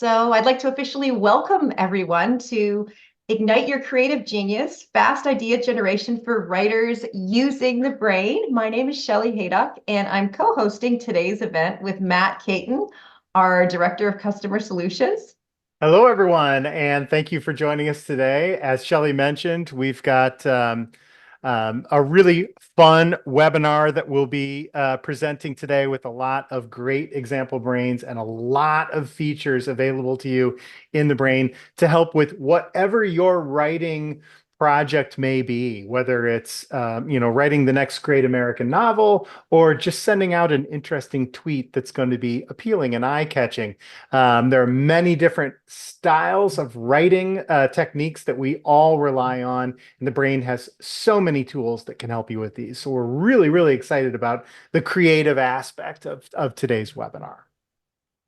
So I'd like to officially welcome everyone to Ignite Your Creative Genius, Fast Idea Generation for Writers Using the Brain. My name is Shelley Haydock, and I'm co-hosting today's event with Matt Caton, our Director of Customer Solutions. Hello, everyone, and thank you for joining us today. As Shelley mentioned, we've got a really fun webinar that we'll be presenting today with a lot of great example brains and a lot of features available to you in the brain to help with whatever your writing project may be, whether it's writing the next great American novel or just sending out an interesting tweet that's going to be appealing and eye-catching. There are many different styles of writing techniques that we all rely on, and the brain has so many tools that can help you with these. So we're really, really excited about the creative aspect of today's webinar.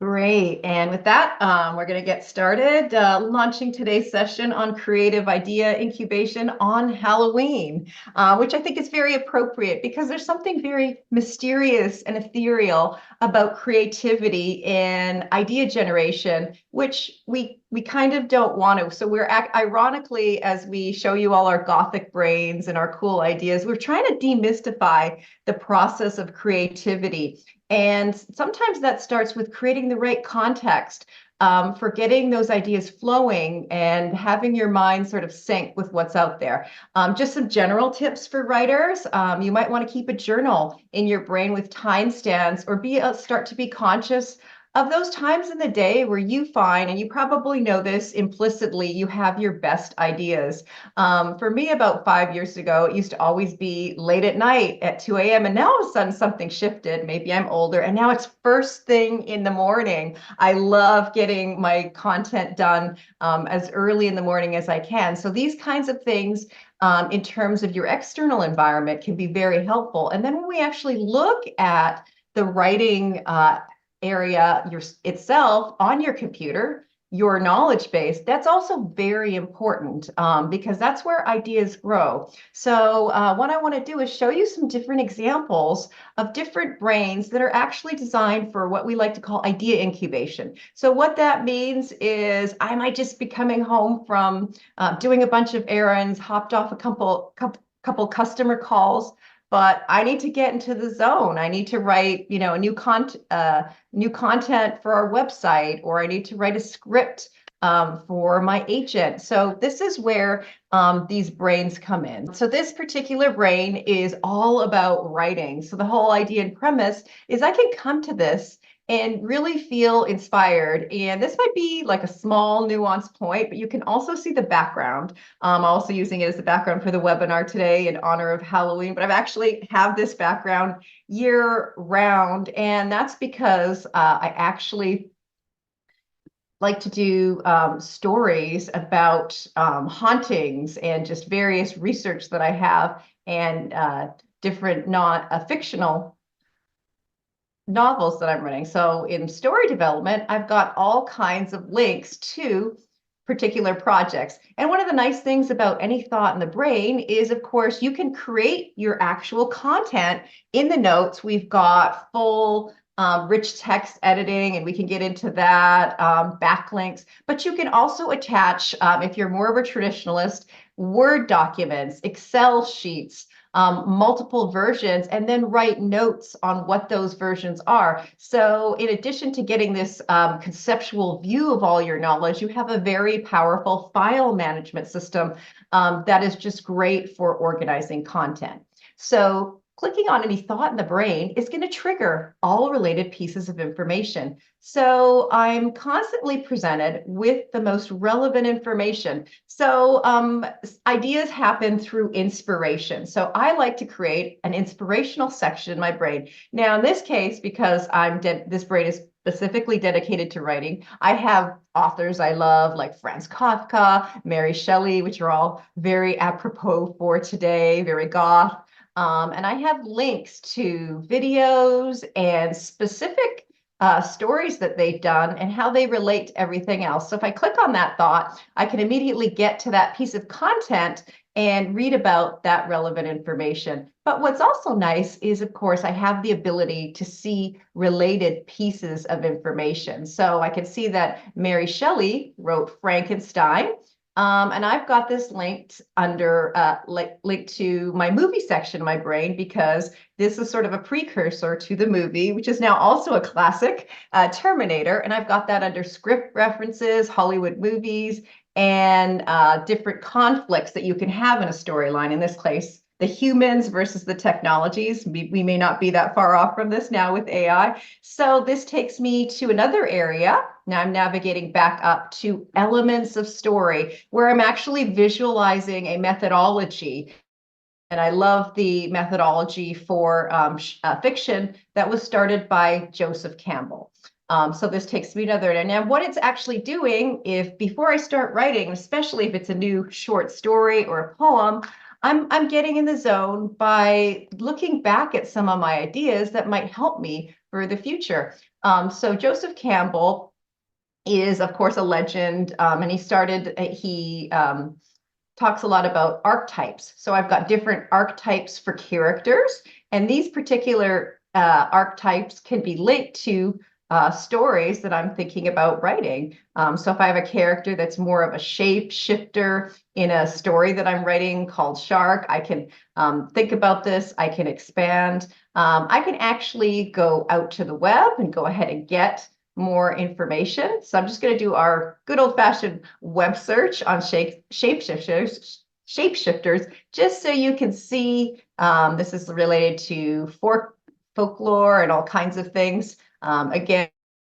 Great. And with that, we're going to get started launching today's session on creative idea incubation on Halloween, which I think is very appropriate because there's something very mysterious and ethereal about creativity and idea generation, which we kind of don't want to. So we're ironically, as we show you all our Gothic brains and our cool ideas, we're trying to demystify the process of creativity. And sometimes that starts with creating the right context for getting those ideas flowing and having your mind sort of sync with what's out there. Just some general tips for writers. You might want to keep a journal in your brain with timestamps or start to be conscious of those times in the day where you find, and you probably know this implicitly, you have your best ideas. For me, about 5 years ago, it used to always be late at night at 2 a.m. And now all of a sudden something shifted. Maybe I'm older and now it's first thing in the morning. I love getting my content done as early in the morning as I can. So these kinds of things in terms of your external environment can be very helpful. And then when we actually look at the writing area itself on your computer, your knowledge base, that's also very important because that's where ideas grow. So what I want to do is show you some different examples of different brains that are actually designed for what we like to call idea incubation. So what that means is I might just be coming home from doing a bunch of errands, hopped off a couple customer calls, but I need to get into the zone. I need to write, a new content for our website, or I need to write a script for my agent. So this is where these brains come in. So this particular brain is all about writing. So the whole idea and premise is I can come to this and really feel inspired. And this might be like a small nuanced point, but you can also see the background. I'm also using it as the background for the webinar today in honor of Halloween, but I've actually have this background year round. And that's because I actually like to do stories about hauntings and just various research that I have and different fictional novels that I'm running. So in story development, I've got all kinds of links to particular projects. And one of the nice things about any thought in the brain is, of course, you can create your actual content in the notes. We've got full rich text editing, and we can get into that, backlinks. But you can also attach, if you're more of a traditionalist, Word documents, Excel sheets, multiple versions, and then write notes on what those versions are. So in addition to getting this conceptual view of all your knowledge, you have a very powerful file management system that is just great for organizing content. So clicking on any thought in the brain is going to trigger all related pieces of information. So I'm constantly presented with the most relevant information. So ideas happen through inspiration. So I like to create an inspirational section in my brain. Now, in this case, because this brain is specifically dedicated to writing, I have authors I love like Franz Kafka, Mary Shelley, which are all very apropos for today, very goth. And I have links to videos and specific stories that they've done and how they relate to everything else. So if I click on that thought, I can immediately get to that piece of content and read about that relevant information. But what's also nice is, of course, I have the ability to see related pieces of information. So I can see that Mary Shelley wrote Frankenstein. And I've got this linked under linked to my movie section of my brain, because this is sort of a precursor to the movie, which is now also a classic, Terminator. And I've got that under script references, Hollywood movies, and different conflicts that you can have in a storyline. In this case, the humans versus the technologies. We may not be that far off from this now with AI. So this takes me to another area. Now I'm navigating back up to elements of story, where I'm actually visualizing a methodology. And I love the methodology for fiction that was started by Joseph Campbell. So this takes me another. And now what it's actually doing, if before I start writing, especially if it's a new short story or a poem, I'm getting in the zone by looking back at some of my ideas that might help me for the future. So Joseph Campbell is, of course, a legend, and he talks a lot about archetypes. So I've got different archetypes for characters, and these particular archetypes can be linked to stories that I'm thinking about writing. So if I have a character that's more of a shape shifter in a story that I'm writing called Shark, I can think about this, I can expand. I can actually go out to the web and go ahead and get more information. So I'm just going to do our good old-fashioned web search on shapeshifters, just so you can see. This is related to folklore and all kinds of things. Again,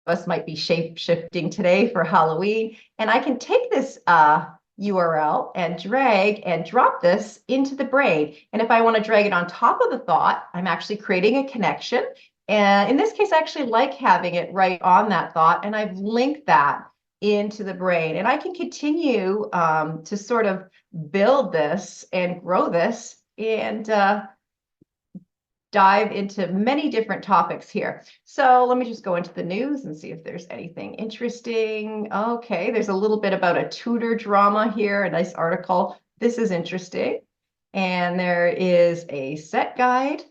us might be shape-shifting today for Halloween. And I can take this URL and drag and drop this into the brain. And if I want to drag it on top of the thought, I'm actually creating a connection. And in this case, I actually like having it right on that thought, and I've linked that into the brain. And I can continue to sort of build this and grow this and dive into many different topics here. So let me just go into the news and see if there's anything interesting. Okay, there's a little bit about a tutor drama here, a nice article. This is interesting. And there is a set guide.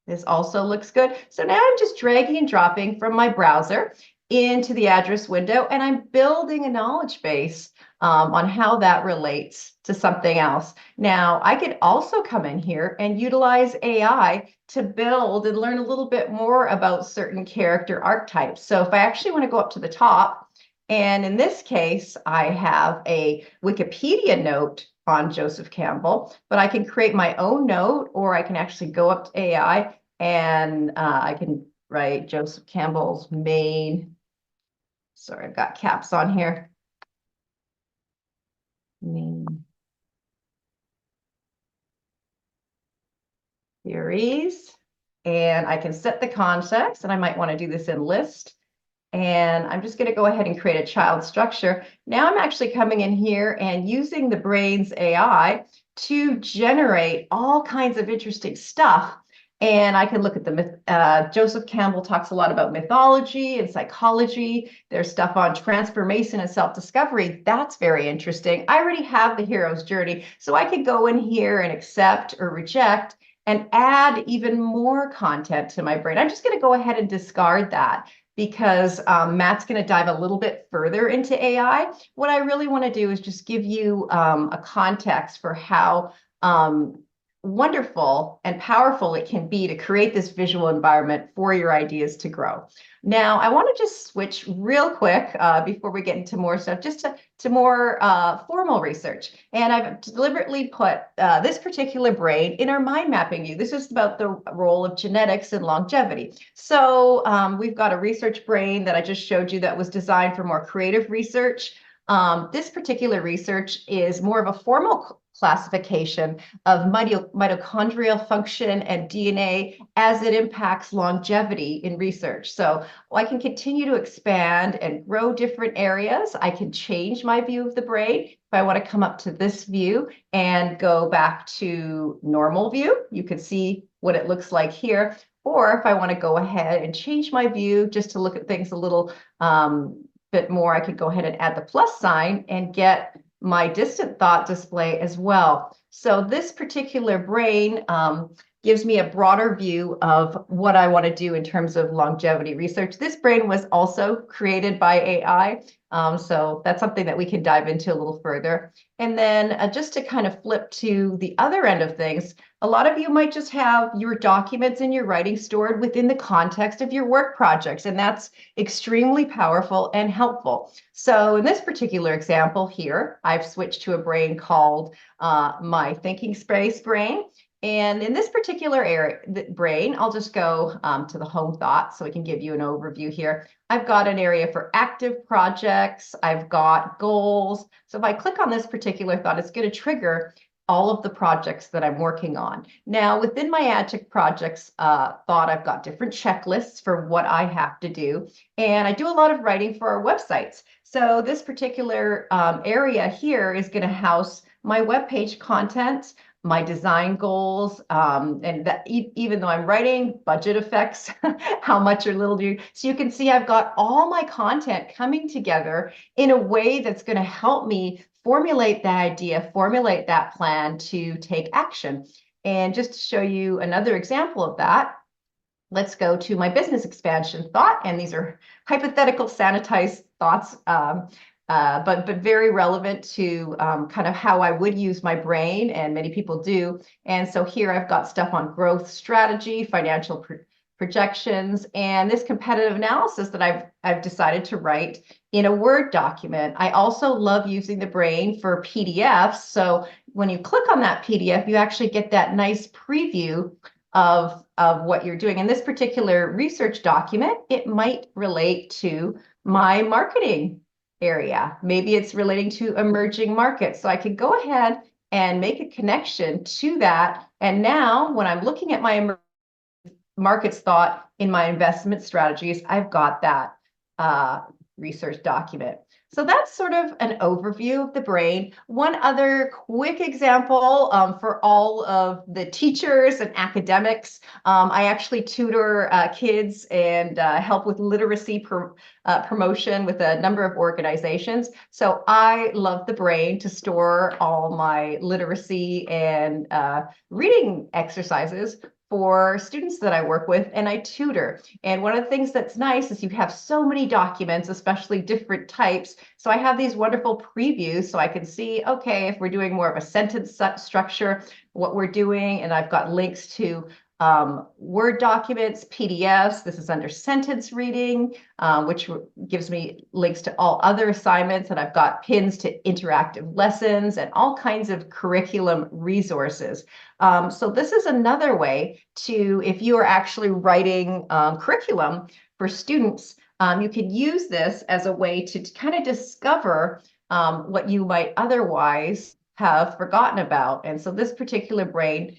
This also looks good. So now I'm just dragging and dropping from my browser into the address window, and I'm building a knowledge base on how that relates to something else. Now, I could also come in here and utilize AI to build and learn a little bit more about certain character archetypes. So if I actually want to go up to the top, and in this case, I have a Wikipedia note on Joseph Campbell, but I can create my own note, or I can actually go up to AI and I can write Joseph Campbell's main. Sorry, I've got caps on here. Main theories. And I can set the context, and I might want to do this in list. And I'm just going to go ahead and create a child structure. Now I'm actually coming in here and using the brain's AI to generate all kinds of interesting stuff. And I can look at the Joseph Campbell talks a lot about mythology and psychology. There's stuff on transformation and self-discovery. That's very interesting. I already have the hero's journey, so I can go in here and accept or reject and add even more content to my brain. I'm just going to go ahead and discard that, because Matt's going to dive a little bit further into AI. What I really want to do is just give you a context for how wonderful and powerful it can be to create this visual environment for your ideas to grow. Now, I want to just switch real quick before we get into more stuff, just to more formal research. And I've deliberately put this particular brain in our mind mapping view. This is about the role of genetics and longevity. So we've got a research brain that I just showed you that was designed for more creative research. This particular research is more of a formal classification of mitochondrial function and DNA as it impacts longevity in research. So I can continue to expand and grow different areas. I can change my view of the brain. If I want to come up to this view and go back to normal view, you can see what it looks like here. Or if I want to go ahead and change my view just to look at things a little bit more, I could go ahead and add the plus sign and get my distant thought display as well. So this particular brain gives me a broader view of what I want to do in terms of longevity research. This brain was also created by AI. So that's something that we can dive into a little further. And then just to kind of flip to the other end of things, a lot of you might just have your documents and your writing stored within the context of your work projects, and that's extremely powerful and helpful. So in this particular example here, I've switched to a brain called my thinking space brain. And in this particular area, the brain, I'll just go to the home thought so we can give you an overview here. I've got an area for active projects. I've got goals. So if I click on this particular thought, it's going to trigger all of the projects that I'm working on. Now, within my Agile projects thought, I've got different checklists for what I have to do. And I do a lot of writing for our websites. So this particular area here is going to house my webpage content, my design goals, and that even though I'm writing, budget affects how much or little do. So you can see I've got all my content coming together in a way that's going to help me formulate that idea, formulate that plan to take action. And just to show you another example of that, let's go to my business expansion thought. And these are hypothetical sanitized thoughts, but very relevant to kind of how I would use my brain, and many people do. And so here I've got stuff on growth strategy, financial projections, and this competitive analysis that I've decided to write in a Word document. I also love using the brain for PDFs. So when you click on that PDF, you actually get that nice preview of what you're doing. In this particular research document, it might relate to my marketing area. Maybe it's relating to emerging markets. So I could go ahead and make a connection to that. And now when I'm looking at my markets thought in my investment strategies, I've got that research document. So that's sort of an overview of the brain. One other quick example for all of the teachers and academics. I actually tutor kids and help with literacy promotion with a number of organizations. So I love the brain to store all my literacy and reading exercises for students that I work with and I tutor. And one of the things that's nice is you have so many documents, especially different types. So I have these wonderful previews so I can see, okay, if we're doing more of a sentence structure, what we're doing, and I've got links to Word documents, PDFs. This is under sentence reading, which gives me links to all other assignments. And I've got pins to interactive lessons and all kinds of curriculum resources. So this is another way to, if you are actually writing curriculum for students, you can use this as a way to kind of discover what you might otherwise have forgotten about. And so this particular brain,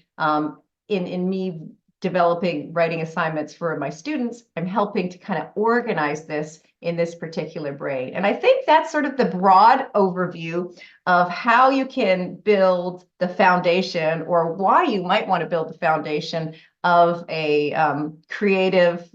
in me developing writing assignments for my students, I'm helping to kind of organize this in this particular brain. And I think that's sort of the broad overview of how you can build the foundation, or why you might want to build the foundation of a creative,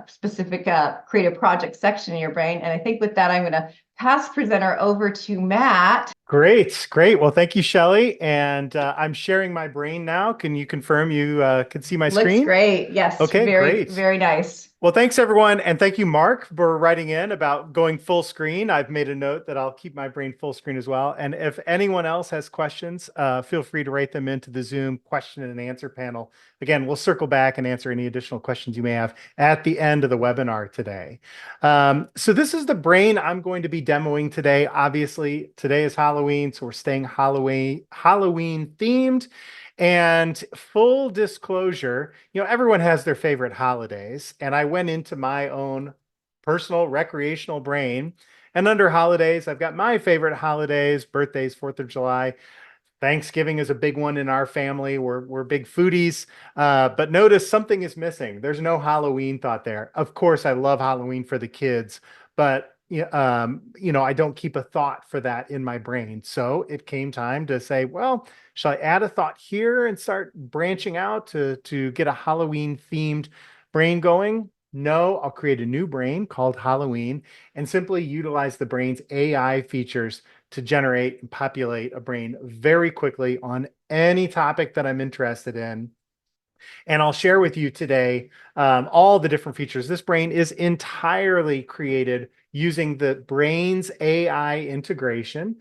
specific creative project section in your brain. And I think with that, I'm going to pass presenter over to Matt. Great, great. Well, thank you, Shelley. And I'm sharing my brain now. Can you confirm you can see my Looks screen? great. Yes, Okay, very, great. very nice. Well, thanks everyone. And thank you, Mark, for writing in about going full screen. I've made a note that I'll keep my brain full screen as well. And if anyone else has questions, feel free to write them into the Zoom question and answer panel. Again, we'll circle back and answer any additional questions you may have at the end of the webinar today. So this is the brain I'm going to be demoing today. Obviously, today is Halloween, so we're staying Halloween themed. And full disclosure, everyone has their favorite holidays, and I went into my own personal recreational brain. And under holidays, I've got my favorite holidays: birthdays, 4th of July. Thanksgiving is a big one in our family. We're big foodies, but notice something is missing. There's no Halloween thought there. Of course, I love Halloween for the kids, but I don't keep a thought for that in my brain. So it came time to say, well, shall I add a thought here and start branching out to get a Halloween themed brain going? No, I'll create a new brain called Halloween and simply utilize the brain's AI features to generate and populate a brain very quickly on any topic that I'm interested in. And I'll share with you today all the different features. This brain is entirely created using the Brain's AI integration.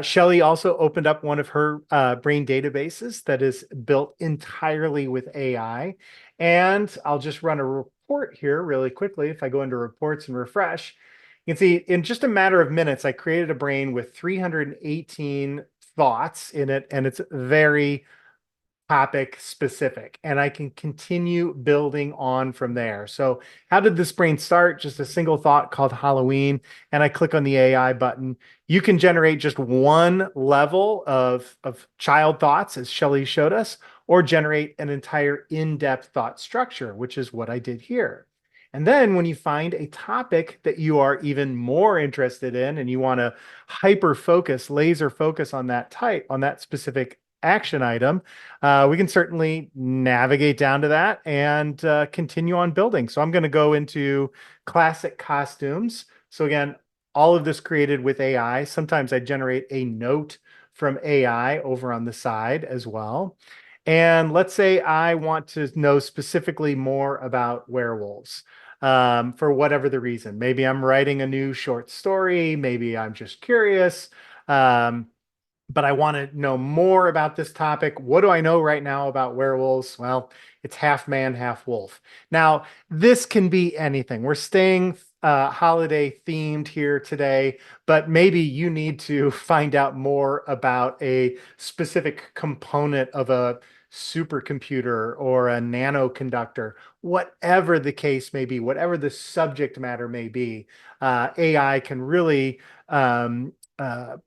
Shelley also opened up one of her brain databases that is built entirely with AI. And I'll just run a report here really quickly. If I go into reports and refresh, you can see in just a matter of minutes, I created a brain with 318 thoughts in it, and it's very topic specific, and I can continue building on from there. So how did this brain start? Just a single thought called Halloween, and I click on the AI button. You can generate just one level of child thoughts, as Shelley showed us, or generate an entire in-depth thought structure, which is what I did here. And then when you find a topic that you are even more interested in and you want to hyper focus, laser focus on that specific action item, we can certainly navigate down to that and continue on building. So I'm going to go into classic costumes. So again, all of this created with AI. Sometimes I generate a note from AI over on the side as well. And let's say I want to know specifically more about werewolves, for whatever the reason. Maybe I'm writing a new short story. Maybe I'm just curious. But I want to know more about this topic. What do I know right now about werewolves? Well, it's half man, half wolf. Now, this can be anything. We're staying holiday themed here today, but maybe you need to find out more about a specific component of a supercomputer or a nanoconductor, whatever the case may be, whatever the subject matter may be. AI can really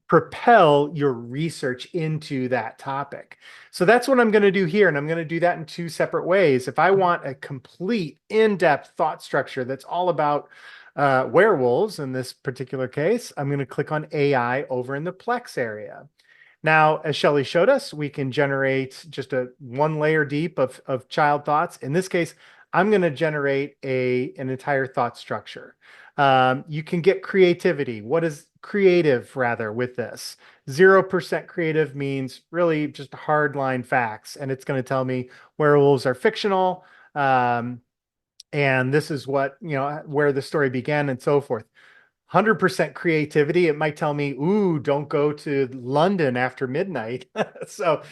propel your research into that topic. So that's what I'm going to do here. And I'm going to do that in two separate ways. If I want a complete in-depth thought structure that's all about werewolves in this particular case, I'm going to click on AI over in the Plex area. Now, as Shelley showed us, we can generate just a one layer deep of child thoughts. In this case, I'm going to generate an entire thought structure. You can get creativity. What is creative rather with this? 0% creative means really just hardline facts. And it's going to tell me werewolves are fictional. And this is what, where the story began and so forth. 100% creativity, it might tell me, ooh, don't go to London after midnight. So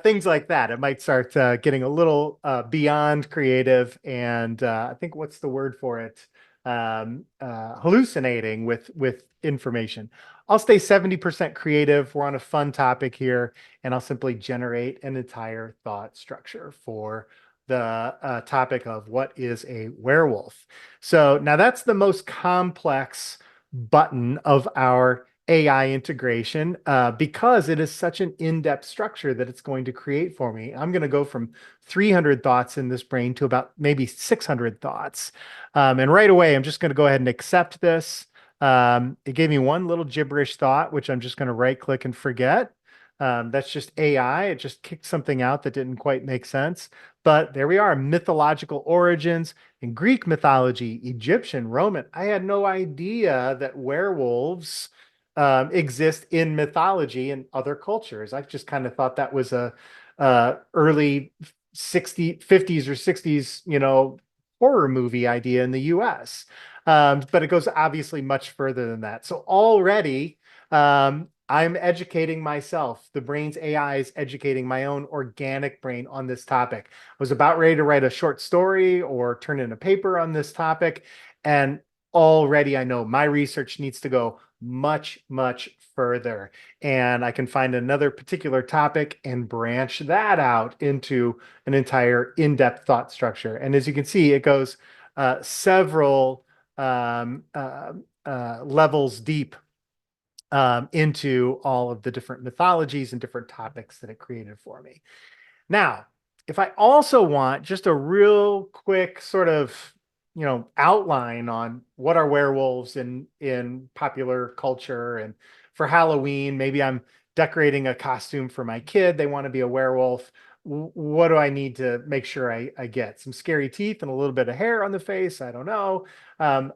things like that. It might start getting a little beyond creative and I think what's the word for it? Hallucinating with information. I'll stay 70% creative. We're on a fun topic here, and I'll simply generate an entire thought structure for the topic of what is a werewolf. So now that's the most complex button of our AI integration because it is such an in-depth structure that it's going to create for me. I'm going to go from 300 thoughts in this brain to about maybe 600 thoughts. And right away, I'm just going to go ahead and accept this. It gave me one little gibberish thought, which I'm just going to right click and forget. That's just AI. It just kicked something out that didn't quite make sense. But there we are, mythological origins in Greek mythology, Egyptian, Roman. I had no idea that werewolves exist in mythology and other cultures. I just kind of thought that was a early 50s or 60s, horror movie idea in the US. But it goes obviously much further than that. So already, I'm educating myself. The brain's AI is educating my own organic brain on this topic. I was about ready to write a short story or turn in a paper on this topic. And already I know my research needs to go much, much further. And I can find another particular topic and branch that out into an entire in-depth thought structure. And as you can see, it goes several levels deep into all of the different mythologies and different topics that it created for me. Now, if I also want just a real quick sort of, outline on what are werewolves in popular culture, and for Halloween, maybe I'm decorating a costume for my kid. They want to be a werewolf. What do I need to make sure I get? Some scary teeth and a little bit of hair on the face. I don't know.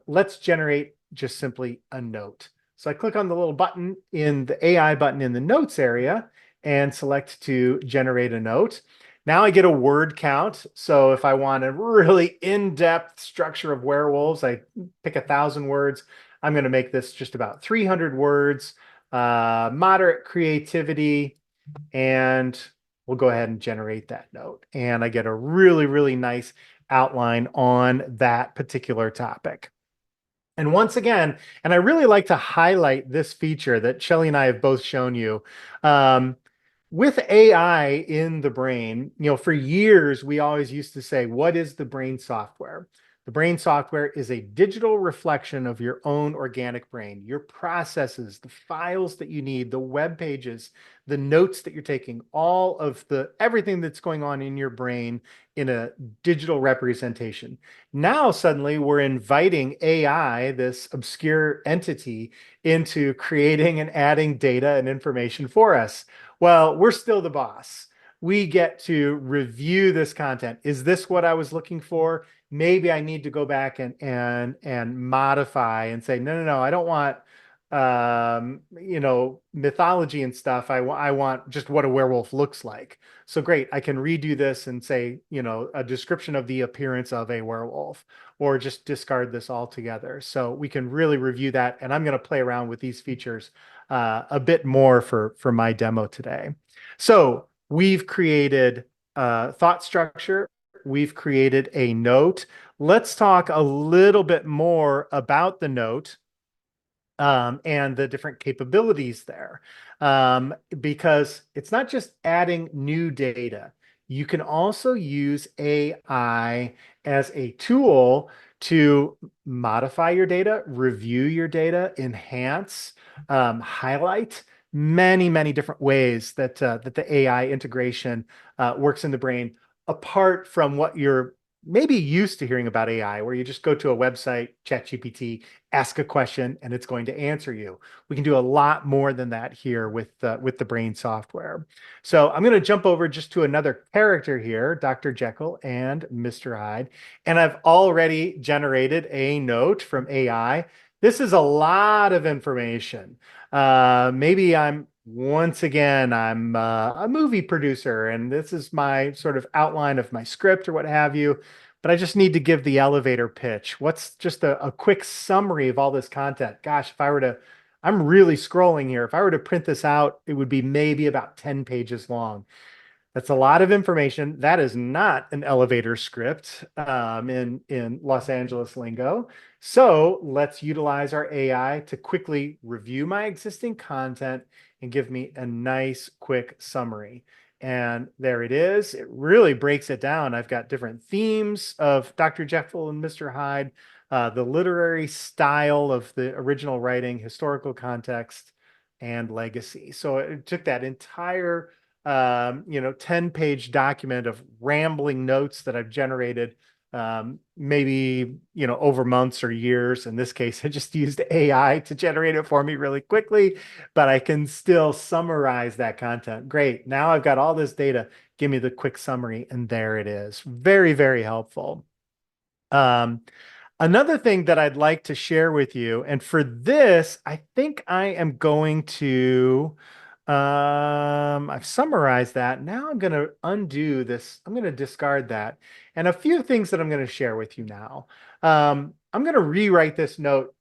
Let's generate just simply a note. So I click on the little button in the AI button in the notes area and select to generate a note. Now I get a word count. So if I want a really in-depth structure of werewolves, I pick 1,000 words. I'm going to make this just about 300 words, moderate creativity, and we'll go ahead and generate that note. And I get a really, really nice outline on that particular topic. And once again, and I really like to highlight this feature that Shelly and I have both shown you. Um, with AI in the brain, for years, we always used to say, what is the brain software? The brain software is a digital reflection of your own organic brain, your processes, the files that you need, the web pages, the notes that you're taking, all of everything that's going on in your brain in a digital representation. Now, suddenly, we're inviting AI, this obscure entity, into creating and adding data and information for us. Well, we're still the boss. We get to review this content. Is this what I was looking for? Maybe I need to go back and modify and say, no, no, no, I don't want mythology and stuff. I want just what a werewolf looks like. So great, I can redo this and say, a description of the appearance of a werewolf, or just discard this altogether. So we can really review that. And I'm going to play around with these features a bit more for my demo today. So we've created thought structure. We've created a note. Let's talk a little bit more about the note and the different capabilities there. Because it's not just adding new data. You can also use AI as a tool to modify your data, review your data, enhance, highlight many, many different ways that the AI integration works in the brain, apart from what you're maybe used to hearing about AI, where you just go to a website, ChatGPT, ask a question, and it's going to answer you. We can do a lot more than that here with the brain software. So I'm going to jump over just to another character here, Dr. Jekyll and Mr. Hyde. And I've already generated a note from AI. This is a lot of information. Maybe once again, I'm a movie producer, and this is my sort of outline of my script or what have you, but I just need to give the elevator pitch. What's just a quick summary of all this content? Gosh, I'm really scrolling here. If I were to print this out, it would be maybe about 10 pages long. That's a lot of information. That is not an elevator script in Los Angeles lingo. So let's utilize our AI to quickly review my existing content and give me a nice quick summary. And there it is. It really breaks it down. I've got different themes of Dr. Jekyll and Mr. Hyde, the literary style of the original writing, historical context, and legacy. So it took that entire 10-page document of rambling notes that I've generated, maybe, over months or years. In this case, I just used AI to generate it for me really quickly, but I can still summarize that content. Great. Now I've got all this data. Give me the quick summary, and there it is. Very, very helpful. Another thing that I'd like to share with you, and for this, I think I am going to, I've summarized that. Now I'm going to undo this. I'm going to discard that. And a few things that I'm going to share with you now. I'm going to rewrite this note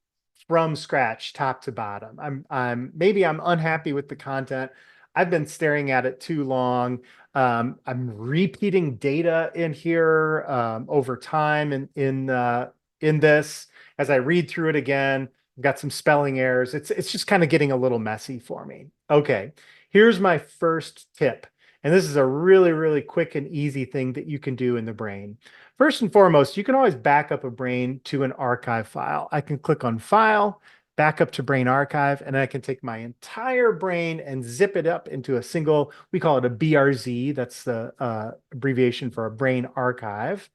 from scratch, top to bottom. Maybe I'm unhappy with the content. I've been staring at it too long. I'm repeating data in here over time in this. As I read through it again, I've got some spelling errors. It's just kind of getting a little messy for me. Okay, here's my first tip. And this is a really, really quick and easy thing that you can do in the brain. First and foremost, you can always back up a brain to an archive file. I can click on File, back up to Brain Archive, and I can take my entire brain and zip it up into a single, we call it a BRZ. That's the abbreviation for a brain archive.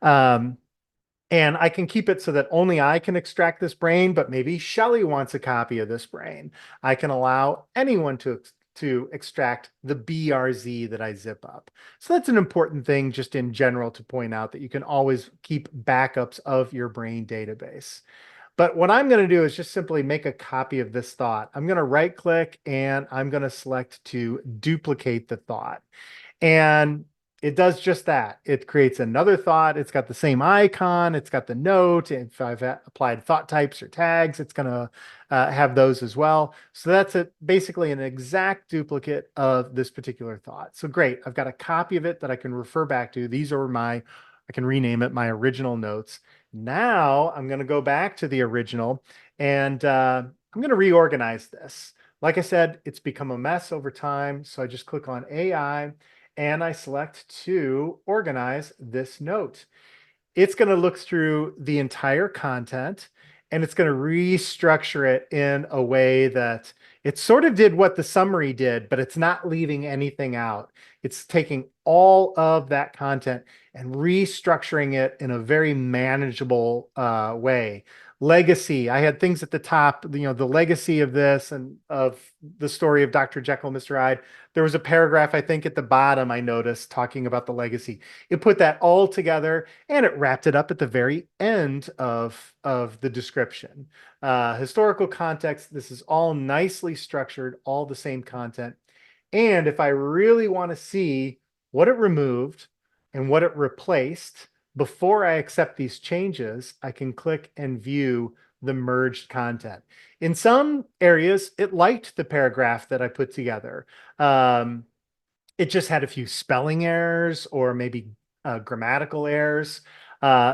And I can keep it so that only I can extract this brain, but maybe Shelly wants a copy of this brain. I can allow anyone to extract the BRZ that I zip up. So that's an important thing just in general to point out, that you can always keep backups of your brain database. But what I'm going to do is just simply make a copy of this thought. I'm going to right click and I'm going to select to duplicate the thought. And it does just that. It creates another thought. It's got the same icon. It's got the note. If I've applied thought types or tags, it's going to have those as well. So that's basically an exact duplicate of this particular thought. So great. I've got a copy of it that I can refer back to. These are I can rename it my original notes. Now I'm going to go back to the original and I'm going to reorganize this. Like I said, it's become a mess over time. So I just click on AI and I select to organize this note. It's going to look through the entire content and it's going to restructure it in a way that it sort of did what the summary did, but it's not leaving anything out. It's taking all of that content and restructuring it in a very manageable way. Legacy. I had things at the top, the legacy of this and of the story of Dr. Jekyll and Mr. Hyde. There was a paragraph, I think, at the bottom I noticed talking about the legacy. It put that all together and it wrapped it up at the very end of the description. Historical context, this is all nicely structured, all the same content. And if I really want to see what it removed and what it replaced before I accept these changes, I can click and view the merged content. In some areas, it liked the paragraph that I put together. It just had a few spelling errors or maybe grammatical errors.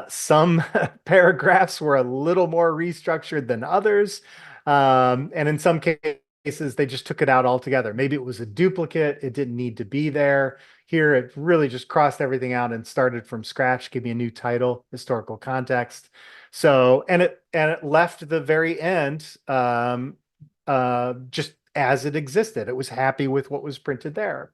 Some paragraphs were a little more restructured than others. And in some cases, they just took it out altogether. Maybe it was a duplicate. It didn't need to be there. Here, it really just crossed everything out and started from scratch, give me a new title, historical context. So, and it left the very end just as it existed. It was happy with what was printed there.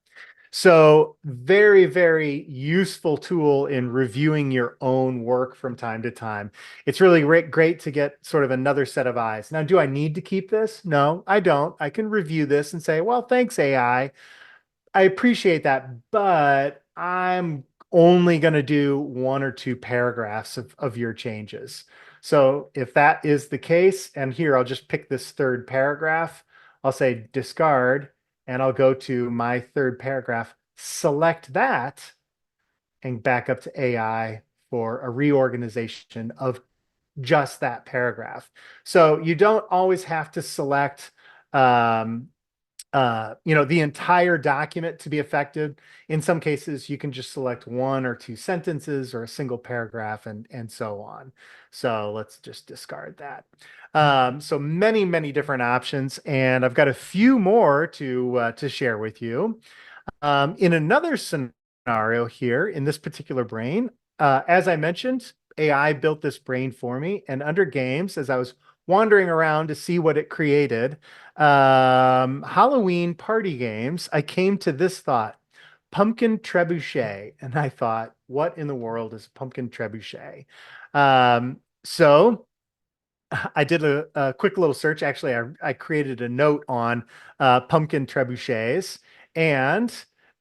So very, very useful tool in reviewing your own work from time to time. It's really great to get sort of another set of eyes. Now, do I need to keep this? No, I don't. I can review this and say, well, thanks, AI. I appreciate that, but I'm only going to do one or two paragraphs of your changes. So if that is the case, and here I'll just pick this third paragraph, I'll say discard, and I'll go to my third paragraph, select that, and back up to AI for a reorganization of just that paragraph. So you don't always have to select the entire document to be effective. In some cases, you can just select one or two sentences or a single paragraph and so on. So let's just discard that. So many, many different options, and I've got a few more to share with you. In another scenario here, in this particular brain, as I mentioned, AI built this brain for me, and under games, as I was wandering around to see what it created, Halloween party games, I came to this thought, pumpkin trebuchet. And I thought, what in the world is pumpkin trebuchet? So I did a quick little search. Actually, I created a note on pumpkin trebuchets, and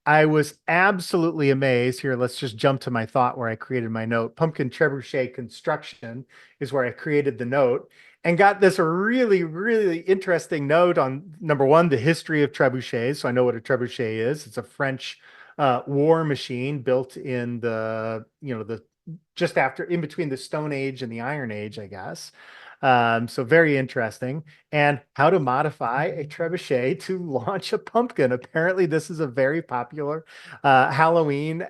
I was absolutely amazed. Here, let's just jump to my thought where I created my note. Pumpkin trebuchet construction is where I created the note and got this really, really interesting note on number one, the history of trebuchets. So I know what a trebuchet is. It's a French war machine built in the just after in between the Stone Age and the Iron Age, I guess. So very interesting. And how to modify a trebuchet to launch a pumpkin. Apparently, this is a very popular Halloween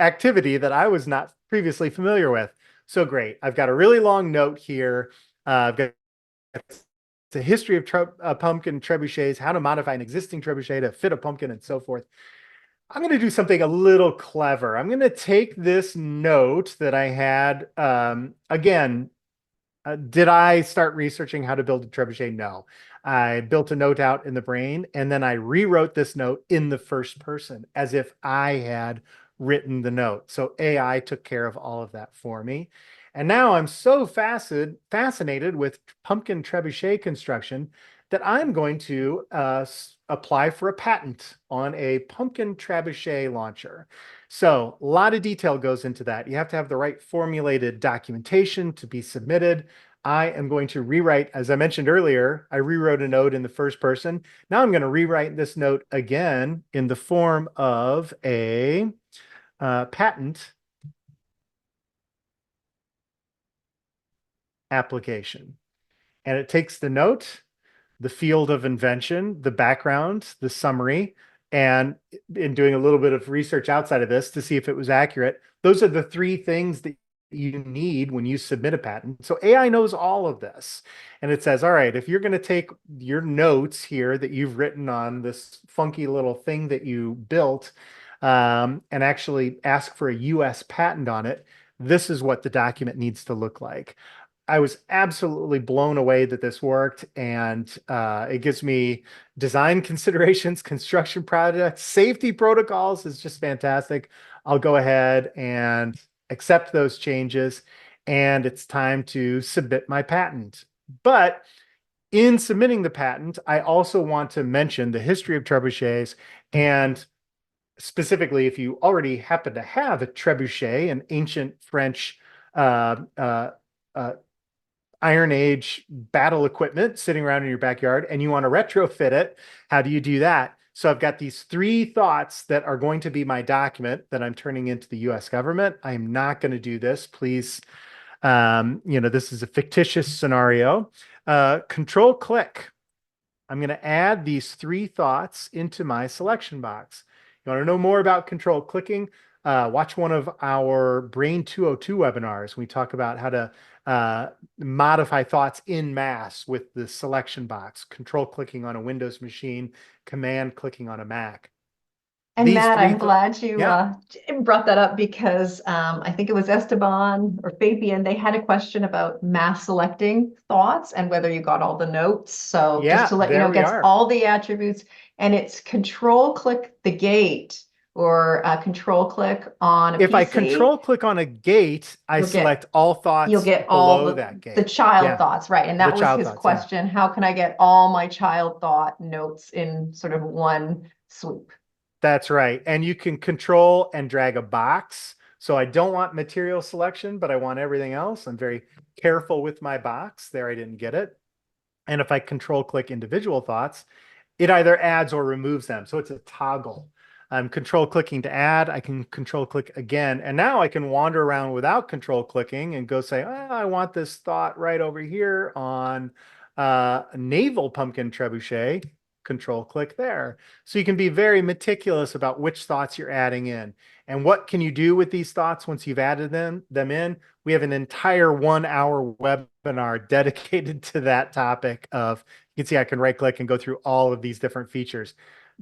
activity that I was not previously familiar with. So great. I've got a really long note here. I've got the history of pumpkin trebuchets, how to modify an existing trebuchet to fit a pumpkin, and so forth. I'm going to do something a little clever. I'm going to take this note that I had. Again, did I start researching how to build a trebuchet? No. I built a note out in the brain, and then I rewrote this note in the first person as if I had written the note. So AI took care of all of that for me. And now I'm so fascinated with pumpkin trebuchet construction that I'm going to apply for a patent on a pumpkin trebuchet launcher. So a lot of detail goes into that. You have to have the right formulated documentation to be submitted. I am going to rewrite, as I mentioned earlier, I rewrote a note in the first person. Now I'm going to rewrite this note again in the form of a patent application. And it takes the note, the field of invention, the background, the summary, and in doing a little bit of research outside of this to see if it was accurate, those are the three things that you need when you submit a patent. So AI knows all of this. And it says, all right, if you're going to take your notes here that you've written on this funky little thing that you built, and actually ask for a US patent on it, this is what the document needs to look like. I was absolutely blown away that this worked, and it gives me design considerations, construction projects, safety protocols is just fantastic. I'll go ahead and accept those changes, and it's time to submit my patent. But in submitting the patent, I also want to mention the history of trebuchets, and specifically, if you already happen to have a trebuchet, an ancient French uh, uh, uh, Iron Age battle equipment sitting around in your backyard and you want to retrofit it, how do you do that? So I've got these three thoughts that are going to be my document that I'm turning into the US government. I'm not going to do this. Please, this is a fictitious scenario. Control click. I'm going to add these three thoughts into my selection box. You want to know more about control clicking? Watch one of our Brain 202 webinars. We talk about how to modify thoughts in mass with the selection box, control clicking on a Windows machine, command clicking on a Mac. And These Matt, three, I'm glad you yeah, brought that up because I think it was Esteban or Fabian. They had a question about mass selecting thoughts and whether you got all the notes. So just yeah, to let you know, there it we gets are. all the attributes and it's control click the gate or control click on a If I PC. control click on a gate, I You'll get select all you'll thoughts get all below that the gate. child Yeah, thoughts, right? And the that was child his thoughts. Yeah. question. How can I get all my child thought notes in sort of one swoop? That's right. And you can control and drag a box. So I don't want material selection, but I want everything else. I'm very careful with my box. There, I didn't get it. And if I control click individual thoughts, it either adds or removes them. So it's a toggle. I'm control clicking to add. I can control click again. And now I can wander around without control clicking and go say, oh, I want this thought right over here on naval pumpkin trebuchet. Control click there. So you can be very meticulous about which thoughts you're adding in. And what can you do with these thoughts once you've added them in? We have an entire 1 hour webinar dedicated to that topic of, you can see I can right click and go through all of these different features,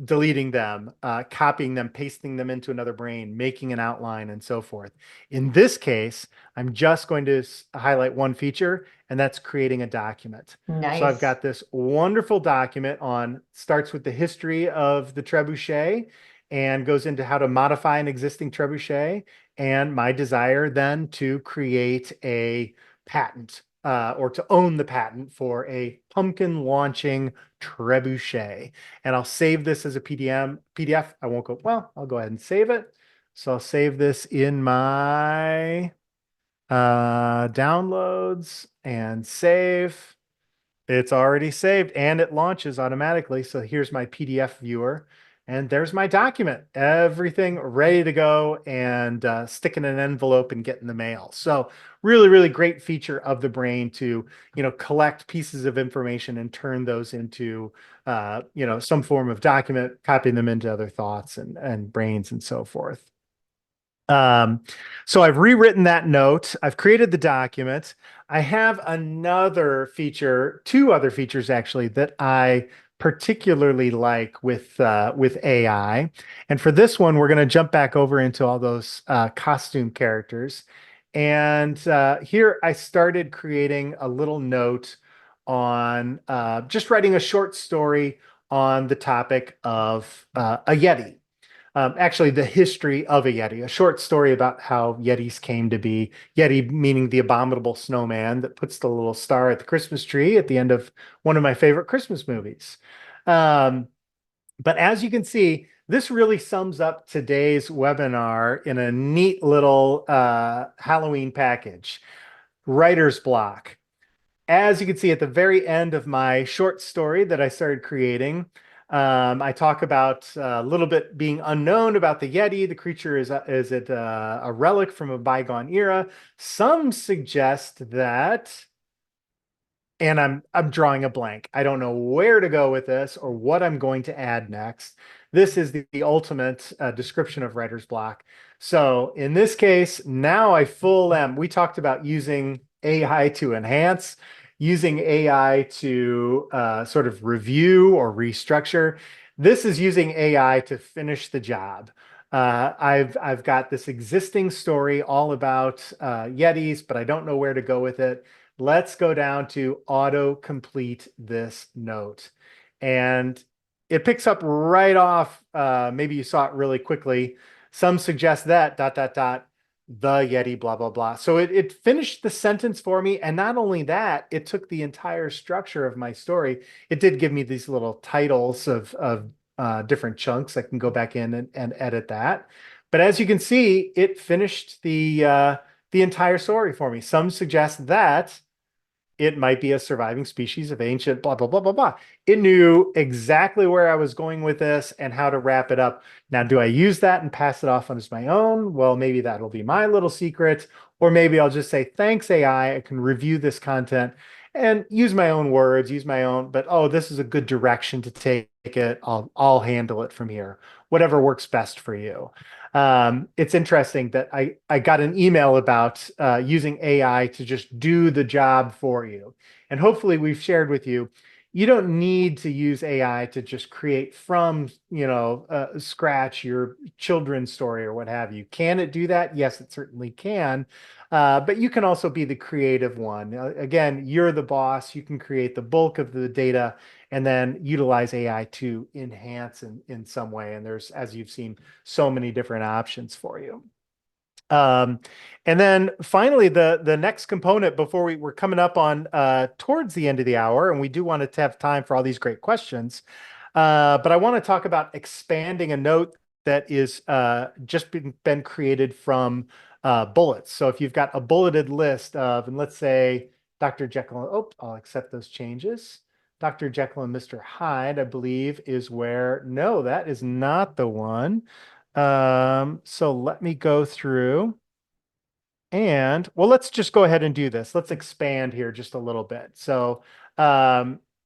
deleting them, copying them, pasting them into another brain, making an outline, and so forth. In this case, I'm just going to highlight one feature, and that's creating a document. So I've Nice. got this wonderful document on, starts with the history of the trebuchet and goes into how to modify an existing trebuchet and my desire then to create a patent or to own the patent for a pumpkin launching trebuchet. And I'll save this as a PDF. I won't go, well, I'll go ahead and save it. So I'll save this in my downloads and save. It's already saved and it launches automatically. So here's my PDF viewer and there's my document, everything ready to go and stick in an envelope and get in the mail. So really, really great feature of the brain to, collect pieces of information and turn those into, some form of document, copying them into other thoughts and brains and so forth. Um, so I've rewritten that note. I've created the document. I have another feature, two other features actually, that I particularly like with AI. And for this one, we're going to jump back over into all those costume characters. And here I started creating a little note on just writing a short story on the topic of a Yeti. Actually, the history of a Yeti, a short story about how Yetis came to be. Yeti meaning the abominable snowman that puts the little star at the Christmas tree at the end of one of my favorite Christmas movies. Um, but as you can see, this really sums up today's webinar in a neat little Halloween package. Writer's block. as you can see at the very end of my short story that I started creating, I talk about a little bit being unknown about the Yeti. The creature is it a relic from a bygone era? Some suggest that, and I'm drawing a blank. I don't know where to go with this or what I'm going to add next. This is the ultimate description of writer's block. So in this case, now I full am. We talked about using AI to enhance, using AI to sort of review or restructure. This is using AI to finish the job. I've got this existing story all about Yetis, but I don't know where to go with it. Let's go down to auto complete this note. And it picks up right off. Maybe you saw it really quickly. Some suggest that dot, dot, dot, the Yeti, blah, blah, blah. So it finished the sentence for me. And not only that, it took the entire structure of my story. It did give me these little titles of different chunks. I can go back in and edit that. But as you can see, it finished the entire story for me. Some suggest that it might be a surviving species of ancient blah, blah, blah, blah, blah. It knew exactly where I was going with this and how to wrap it up. Now, do I use that and pass it off as my own? Well, maybe that'll be my little secret. Or maybe I'll just say, thanks, AI. I can review this content and use my own words, use my own, but oh, this is a good direction to take it. I'll handle it from here. Whatever works best for you. It's interesting that I got an email about using AI to just do the job for you. And hopefully we've shared with you, you don't need to use AI to just create from, scratch your children's story or what have you. Can it do that? Yes, it certainly can. But you can also be the creative one. Again, you're the boss. You can create the bulk of the data and then utilize AI to enhance in some way. And there's, as you've seen, so many different options for you. And then finally, the next component before we're coming up on towards the end of the hour, and we do want to have time for all these great questions. But I want to talk about expanding a note that is just been created from bullets. So if you've got a bulleted list of, and let's say Dr. Jekyll, oh, I'll accept those changes. Dr. Jekyll and Mr. Hyde, I believe, is where, no, that is not the one. So let me go through and, well, let's just go ahead and do this. Let's expand here just a little bit. So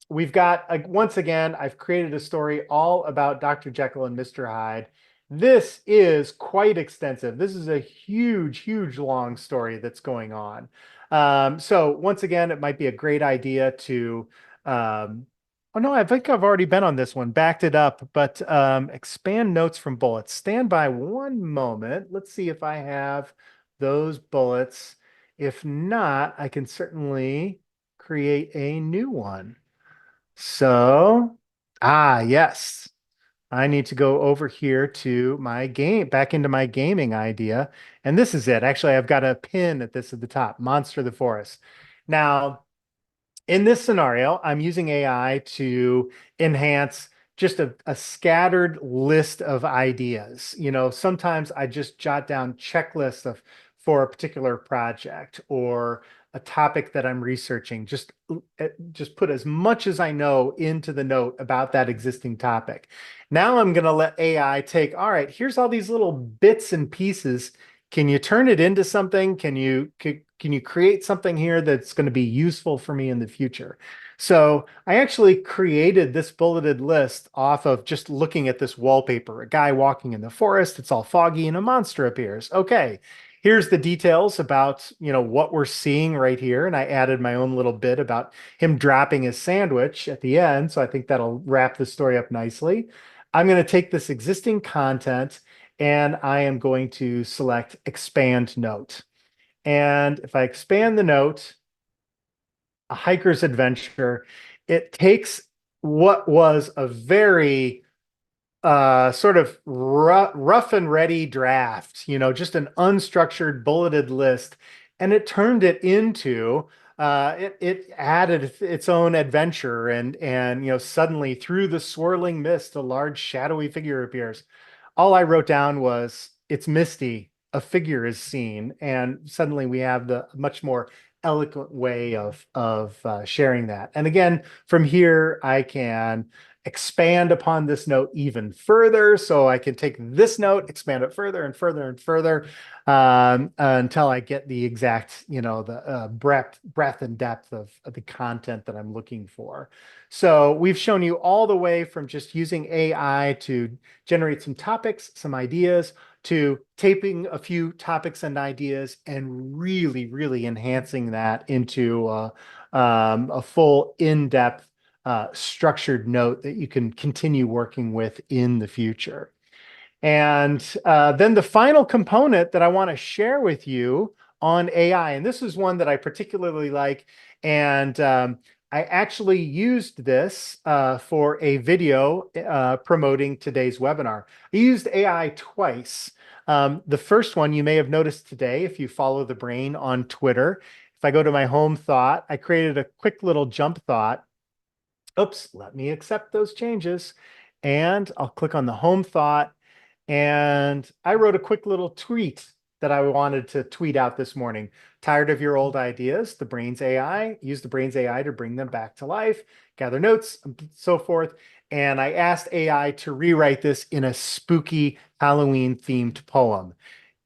we've got, once again, I've created a story all about Dr. Jekyll and Mr. Hyde. This is quite extensive. This is a huge, huge long story that's going on. So once again, it might be a great idea to, oh no, I think I've already been on this one, backed it up, but expand notes from bullets. Stand by one moment. Let's see if I have those bullets. If not, I can certainly create a new one. So, yes. I need to go over here to my game, back into my gaming idea. And this is it. Actually, I've got a pin at this at the top, Monster of the Forest. Now, in this scenario, I'm using AI to enhance just a scattered list of ideas. Sometimes I just jot down checklists for a particular project or a topic that I'm researching. Just put as much as I know into the note about that existing topic. Now I'm going to let AI take, all right, here's all these little bits and pieces. Can you turn it into something? Can you create something here that's going to be useful for me in the future? So I actually created this bulleted list off of just looking at this wallpaper, a guy walking in the forest, it's all foggy and a monster appears. Okay, here's the details about, what we're seeing right here. And I added my own little bit about him dropping his sandwich at the end. So I think that'll wrap the story up nicely. I'm going to take this existing content and I am going to select expand note. And if I expand the note, a hiker's adventure, it takes what was a very sort of rough and ready draft, just an unstructured bulleted list, and it turned it into it added its own adventure and suddenly through the swirling mist, a large shadowy figure appears. All I wrote down was it's misty, a figure is seen, and suddenly we have the much more eloquent way of sharing that. And again, from here, I can expand upon this note even further. So I can take this note, expand it further and further and further until I get the exact, the breadth and depth of the content that I'm looking for. So we've shown you all the way from just using AI to generate some topics, some ideas, to taping a few topics and ideas and really, really enhancing that into a full in-depth structured note that you can continue working with in the future. And then the final component that I want to share with you on AI, and this is one that I particularly like, and I actually used this for a video promoting today's webinar. I used AI twice. The first one you may have noticed today if you follow the brain on Twitter. If I go to my home thought, I created a quick little jump thought. Oops, let me accept those changes. And I'll click on the home thought. And I wrote a quick little tweet that I wanted to tweet out this morning. Tired of your old ideas? The Brain's AI. Use the Brain's AI to bring them back to life, gather notes, and so forth. And I asked AI to rewrite this in a spooky Halloween themed poem.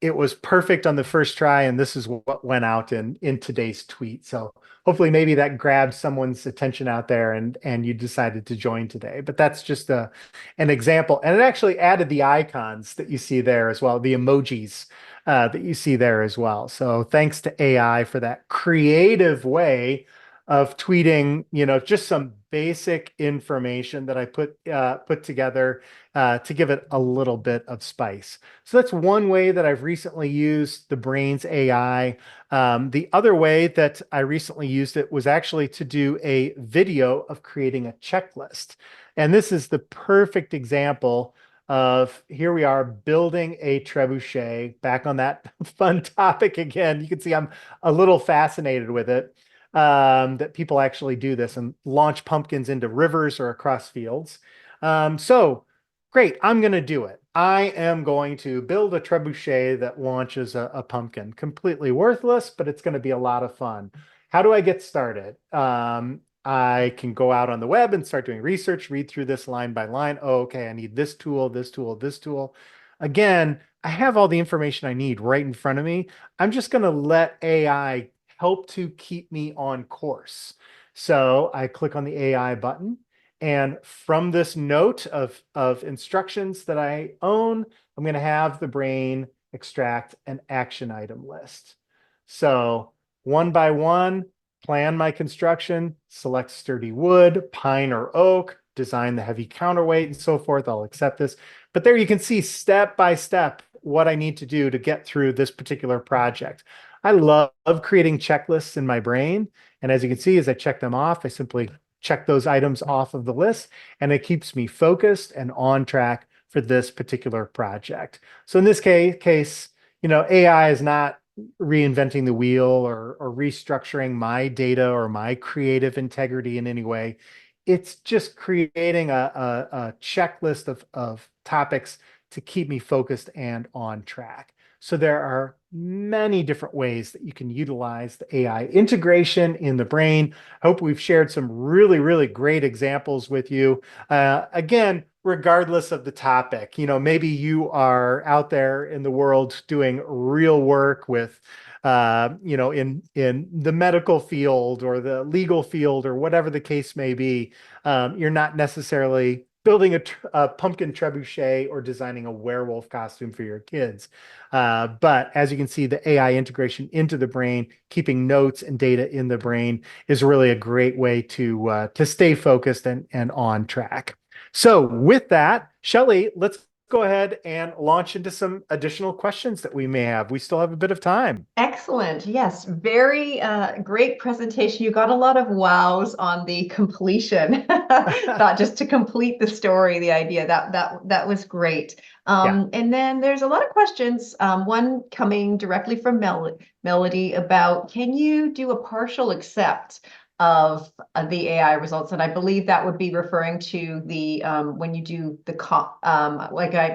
It was perfect on the first try, and this is what went out in today's tweet. So hopefully maybe that grabbed someone's attention out there and you decided to join today. But that's just an example. And it actually added the icons that you see there as well, the emojis that you see there as well. So thanks to AI for that creative way of tweeting, just some basic information that I put together to give it a little bit of spice. So that's one way that I've recently used the Brain's AI. The other way that I recently used it was actually to do a video of creating a checklist. And this is the perfect example of here we are building a trebuchet, back on that fun topic again. You can see I'm a little fascinated with it, that people actually do this and launch pumpkins into rivers or across fields. So great, I'm going to do it. I am going to build a trebuchet that launches a pumpkin. Completely worthless, but it's going to be a lot of fun. How do I get started? I can go out on the web and start doing research, read through this line by line. Oh, okay, I need this tool, this tool, this tool. Again, I have all the information I need right in front of me. I'm just going to let AI help to keep me on course. So I click on the AI button. And from this note of instructions that I own, I'm going to have the brain extract an action item list. So one by one, plan my construction, select sturdy wood, pine or oak, design the heavy counterweight and so forth. I'll accept this. But there you can see step by step what I need to do to get through this particular project. I love creating checklists in my brain. And as you can see, as I check them off, I simply check those items off of the list, and it keeps me focused and on track for this particular project. So in this case, AI is not reinventing the wheel or restructuring my data or my creative integrity in any way. It's just creating a checklist of topics to keep me focused and on track. So there are many different ways that you can utilize the AI integration in the brain. I hope we've shared some really, really great examples with you. Again, regardless of the topic, maybe you are out there in the world doing real work with, in the medical field or the legal field or whatever the case may be. You're not necessarily building a pumpkin trebuchet or designing a werewolf costume for your kids. But as you can see, the AI integration into the brain, keeping notes and data in the brain is really a great way to stay focused and on track. So with that, Shelley, let's go ahead and launch into some additional questions that we may have. We still have a bit of time. Excellent. Yes, very great presentation. You got a lot of wows on the completion. Thought just to complete the story, the idea that was great. Yeah. And then there's a lot of questions. One coming directly from Melody about, can you do a partial accept of the AI results. And I believe that would be referring to the when you do the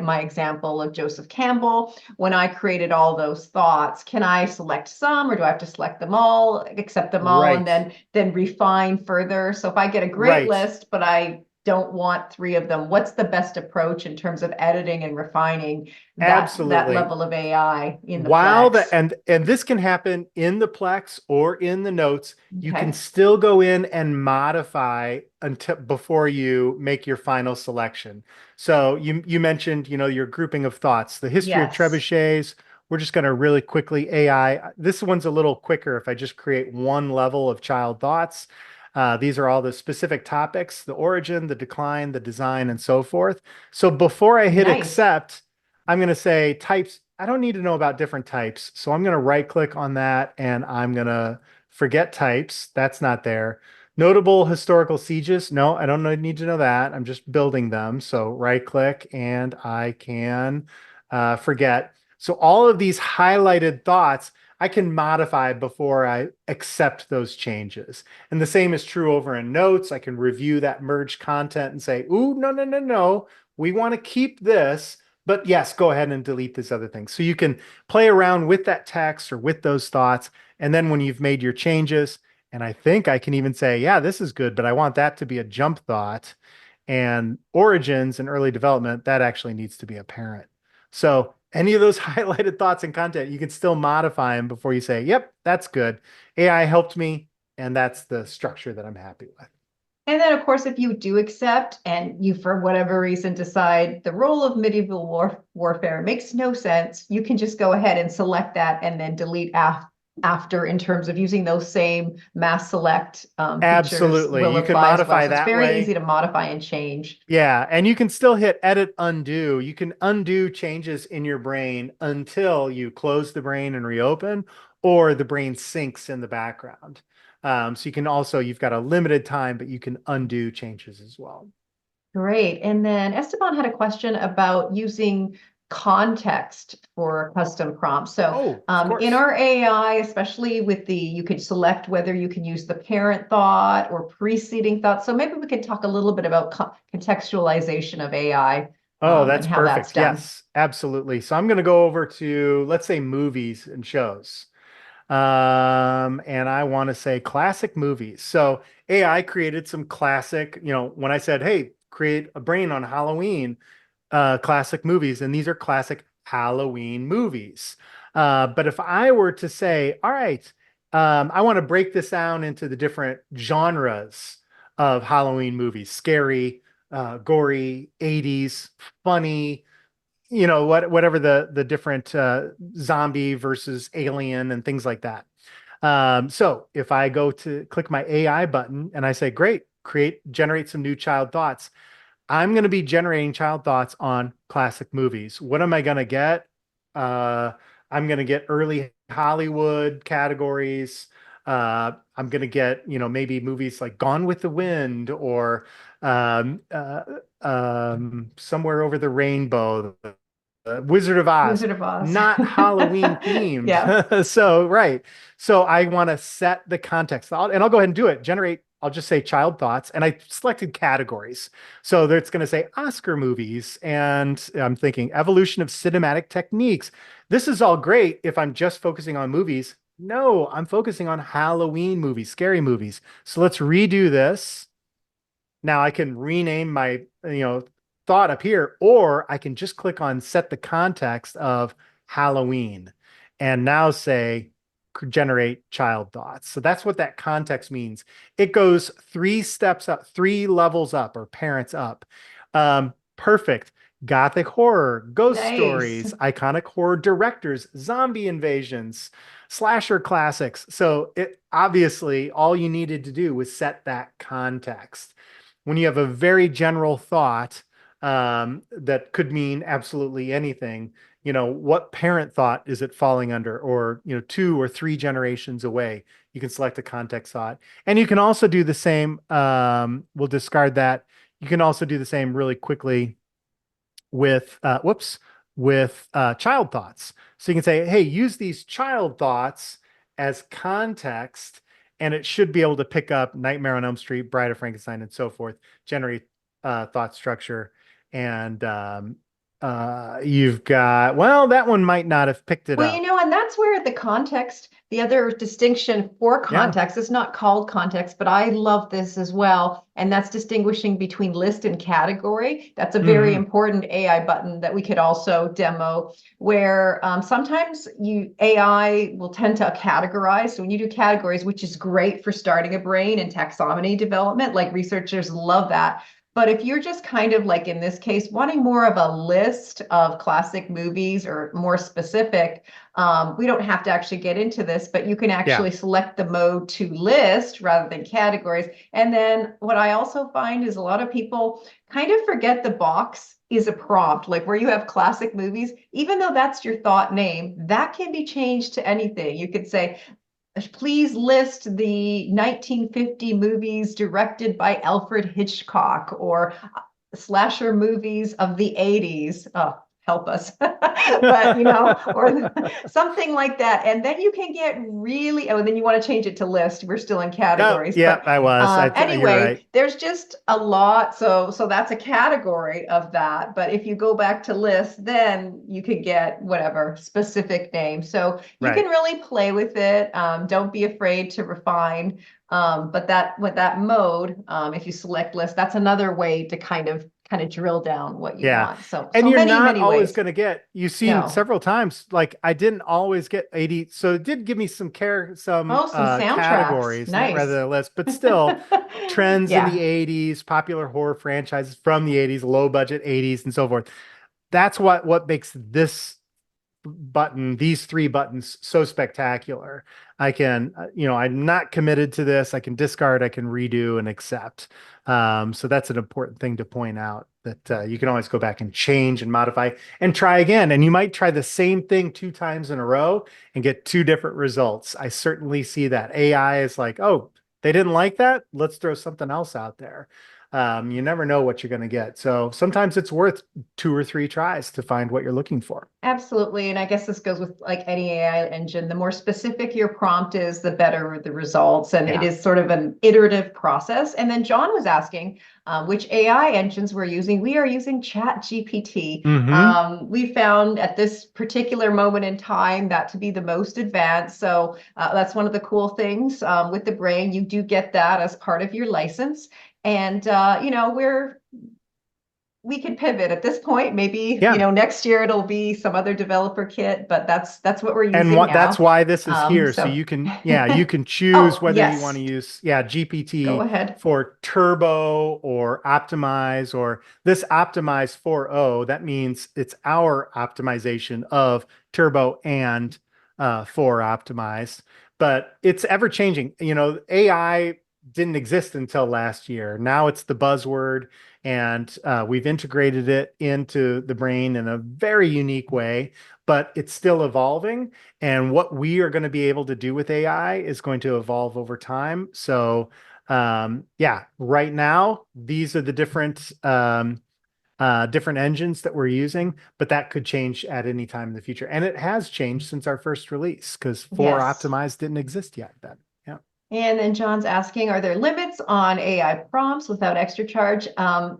my example of Joseph Campbell, when I created all those thoughts, can I select some, or do I have to select them all, accept them all, and Right. then refine further? So if I get a great Right. list, but I don't want three of them, what's the best approach in terms of editing and refining that Absolutely. level of AI in the While the Plex? and this can happen in the Plex or in the notes, you can Okay. still go in and modify until before you make your final selection. So you mentioned, your grouping of thoughts, the history of Yes. trebuchets. We're just going to really quickly AI. This one's a little quicker if I just create one level of child thoughts. These are all the specific topics, the origin, the decline, the design, and so forth. So before I hit Nice. accept, I'm going to say types. I don't need to know about different types. So I'm going to right click on that and I'm going to forget types. That's not there. Notable historical sieges. No, I don't need to know that. I'm just building them. So right click and I can forget. So all of these highlighted thoughts I can modify before I accept those changes. And the same is true over in notes. I can review that merged content and say, ooh, no, no, no, no. We want to keep this. But yes, go ahead and delete this other thing. So you can play around with that text or with those thoughts. And then when you've made your changes, and I think I can even say, yeah, this is good, but I want that to be a jump thought. And origins and early development, that actually needs to be a parent. So any of those highlighted thoughts and content, you can still modify them before you say, yep, that's good. AI helped me. And that's the structure that I'm happy with. And then, of course, if you do accept and you, for whatever reason, decide the role of medieval warfare makes no sense, you can just go ahead and select that and then delete after, in terms of using those same mass select features Absolutely. will You can apply as well. modify So it's that very easy way. to modify and change. Yeah, and you can still hit edit undo. You can undo changes in your brain until you close the brain and reopen, or the brain syncs in the background. So you can also, you've got a limited time, but you can undo changes as well. Great. And then Esteban had a question about using context for custom prompts. So Oh, of in course. our AI, especially with you can select whether you can use the parent thought or preceding thought. So maybe we could talk a little bit about contextualization of AI Oh, and that's how that's perfect. done. Yes, absolutely. So I'm going to go over to, let's say, movies and shows. And I want to say classic movies. So AI created some classic, when I said, hey, create a brain on Halloween, classic movies, and these are classic Halloween movies. But if I were to say, all right, I want to break this down into the different genres of Halloween movies, scary, gory, 80s, funny, whatever the different zombie versus alien and things like that. So if I go to click my AI button and I say, great, generate some new child thoughts, I'm going to be generating child thoughts on classic movies. What am I going to get? Uh, I'm going to get early Hollywood categories. I'm going to get, maybe movies like Gone with the Wind or um, uh, Somewhere Over the Rainbow, Wizard of Oz, Wizard of Oz. not Halloween Yeah. themed. So, right. So I want to set the context and I'll go ahead and do it. Generate, I'll just say child thoughts. And I selected categories. So it's going to say Oscar movies. And I'm thinking evolution of cinematic techniques. This is all great if I'm just focusing on movies. No, I'm focusing on Halloween movies, scary movies. So let's redo this. Now I can rename my, thought up here, or I can just click on set the context of Halloween and now say generate child thoughts. So that's what that context means. It goes 3 steps up, 3 levels up or parents up. Perfect. Gothic horror, ghost Nice. stories, iconic horror directors, zombie invasions, slasher classics. So it obviously all you needed to do was set that context. When you have a very general thought that could mean absolutely anything, what parent thought is it falling under, or 2 or 3 generations away? You can select a context thought, and you can also do the same. We'll discard that. You can also do the same really quickly with child thoughts. So you can say, hey, use these child thoughts as context and it should be able to pick up Nightmare on Elm Street, Bride of Frankenstein, and so forth, generate thought structure. And you've got, well, that one might not have picked it Well, up. and that's where the context, the other distinction for Yeah. context is not called context, but I love this as well. And that's distinguishing between list and category. That's a very Hmm. important AI button that we could also demo, where sometimes AI will tend to categorize. So when you do categories, which is great for starting a brain and taxonomy development, like researchers love that. But if you're just kind of like in this case, wanting more of a list of classic movies or more specific, we don't have to actually get into this, but you can Yeah. actually select the mode to list rather than categories. And then what I also find is a lot of people kind of forget the box is a prompt, like where you have classic movies, even though that's your thought name, that can be changed to anything. You could say, please list the 1950 movies directed by Alfred Hitchcock or slasher movies of the 80s. Oh, help us. But, or something like that. And then you can get really, oh, and then you want to change it to list. We're still in Oh, categories. yeah, But I was. You're right. anyway, there's just a lot. So that's a category of that. But if you go back to list, then you could get whatever specific name. So you can Right. really play with it. Don't be afraid to refine. But that with that mode, if you select list, that's another way to kind of drill down what you Yeah. want. So And so you're many, not many always ways. going to get, you've seen No. several times, like I didn't always get 80. So it did give me some Oh, some soundtracks. categories rather Nice. than lists, but still trends in the Yeah. 80s, popular horror franchises from the 80s, low budget 80s and so forth. That's what makes these three buttons so spectacular. I can, I'm not committed to this. I can discard, I can redo and accept. So that's an important thing to point out that you can always go back and change and modify and try again. And you might try the same thing two times in a row and get two different results. I certainly see that. AI is like, oh, they didn't like that. Let's throw something else out there. You never know what you're going to get. So sometimes it's worth two or three tries to find what you're looking for. Absolutely. And I guess this goes with like any AI engine. The more specific your prompt is, the better the results. And it Yeah. is sort of an iterative process. And then John was asking which AI engines we're using. We are using Chat GPT. Hmm. We found at this particular moment in time that to be the most advanced. So that's one of the cool things with the brain. You do get that as part of your license. And, we can pivot at this point. Maybe, Yeah. next year it'll be some other developer kit, but that's what we're And using what that's now. why this is Um, here. So so you can, yeah, you can choose oh, whether you want yes, to use, yeah, go GPT ahead. for turbo or optimize or this optimize 4.0. That means it's our optimization of turbo and for optimized, but it's ever changing. AI didn't exist until last year. Now it's the buzzword, and we've integrated it into the brain in a very unique way, but it's still evolving. And what we are going to be able to do with AI is going to evolve over time. So, yeah, right now, these are the different engines that we're using, but that could change at any time in the future. And it has changed since our first release because 4 Yes. optimized didn't exist yet then. Yeah. And then John's asking, are there limits on AI prompts without extra charge?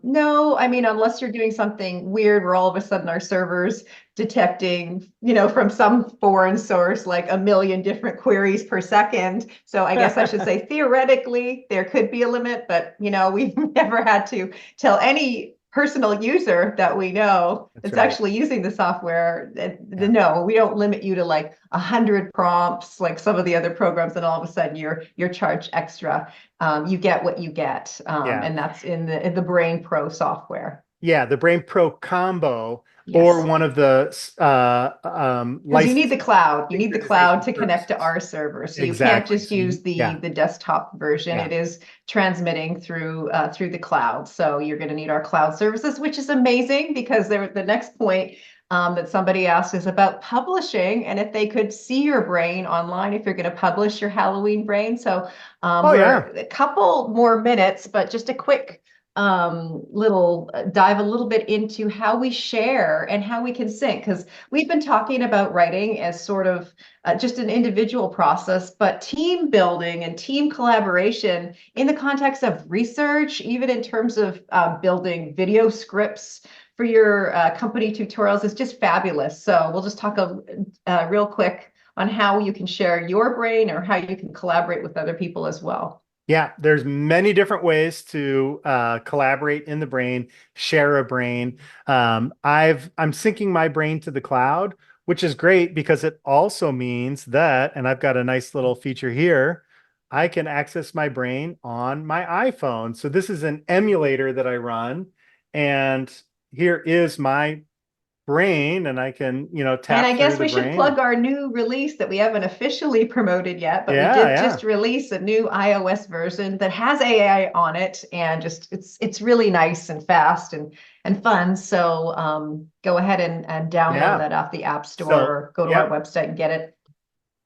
No, I mean, unless you're doing something weird where all of a sudden our server's detecting, from some foreign source, like a million different queries per second. So I guess I should say theoretically there could be a limit, but we've never had to tell any personal user that we know That's that's right. actually using the software. Yeah. No, we don't limit you to like 100 prompts like some of the other programs, and all of a sudden you're charged extra. You get what you get, Yeah. and that's in the Brain Pro software. Yeah, the Brain Pro combo or Yes. one of the Because you need license the cloud. You need the cloud synchronization to connect to services. our server. So you can't Exactly. just So use the yeah, the desktop version. yeah. It is transmitting through the cloud. So you're going to need our cloud services, which is amazing because the next point that somebody asked is about publishing and if they could see your brain online if you're going to publish your Halloween brain. So Oh we're yeah. a couple more minutes, but just a quick little dive a little bit into how we share and how we can sync, because we've been talking about writing as sort of just an individual process, but team building and team collaboration in the context of research, even in terms of building video scripts for your company tutorials, is just fabulous. So we'll just talk real quick on how you can share your brain or how you can collaborate with other people as well. Yeah, there's many different ways to collaborate in the brain, share a brain. I'm syncing my brain to the cloud, which is great because it also means that, and I've got a nice little feature here, I can access my brain on my iPhone. So this is an emulator that I run, and here is my brain, and I can, And I tap through guess the we should brain. plug our new release that we haven't officially promoted yet, but we Yeah, did yeah, just release a new iOS version that has AI on it, and just it's really nice and fast and fun. So go ahead and download yeah. that off the App Store So, or go to our yep. website and get it.